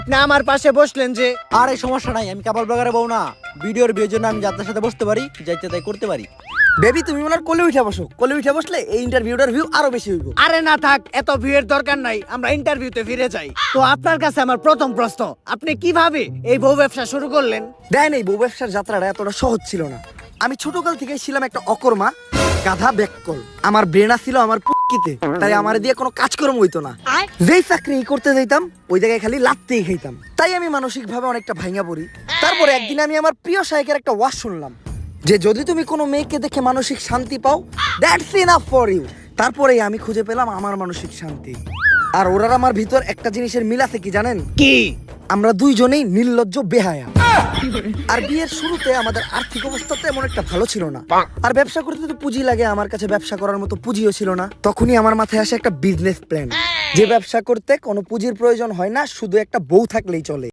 আপনি আমার পাশে বসলেন যে? আরে সমস্যা নাই, আমি কাপড় ব্লগারে বউ না। ভিডিওর বিয়ের জন্য আমি যাত্রার সাথে বসতে পারি, যাইতে তাই করতে পারি। বেবি তুমি ওনার কোলে উঠে বসো, কোলে উঠে বসলে এই ইন্টারভিউটার ভিউ আরো বেশি হইব। আরে না থাক, এত ভিড়ের দরকার নাই, আমরা ইন্টারভিউতে ফিরে যাই। তো আপনার কাছে আমার প্রথম প্রশ্ন, আপনি কিভাবে এই বউ ব্যবসা শুরু করলেন? দেন এই বউ ব্যবসার যাত্রাটা এতটা সহজ ছিল না। আমি ছোটকাল থেকে ছিলাম একটা অকর্মা গাধা ব্যাককল। আমার ব্রেনা ছিল আমার পুকিতে, তাই আমার দিয়ে কোনো কাজকর্ম হইতো না। যেই চাকরি করতে যাইতাম ওই জায়গায় খালি লাত্তেই খাইতাম। তাই আমি মানসিক ভাবে অনেকটা ভাঙা পড়ি। তারপরে একদিন আমি আমার প্রিয় শায়কের একটা ওয়াজ শুনলাম যে যদি তুমি কোনো মেয়েকে দেখে মানসিক শান্তি পাও, দ্যাটস ইনাফ ফর ইউ। তারপরেই আমি খুঁজে পেলাম আমার মানসিক শান্তি। আর ওরার আমার ভিতর একটা জিনিসের মিল আছে, কি জানেন? কি? আমরা দুইজনেই নির্লজ্জ বেহায়া। আর বিয়ের শুরুতে আমাদের আর্থিক অবস্থা তেমন একটা ভালো ছিল না, আর ব্যবসা করতে তো পুঁজি লাগে। আমার কাছে ব্যবসা করার মতো পুঁজিও ছিল না। তখনই আমার মাথায় আসে একটা বিজনেস প্ল্যান, যে ব্যবসা করতে কোনো পুঁজির প্রয়োজন হয় না, শুধু একটা বউ থাকলেই চলে।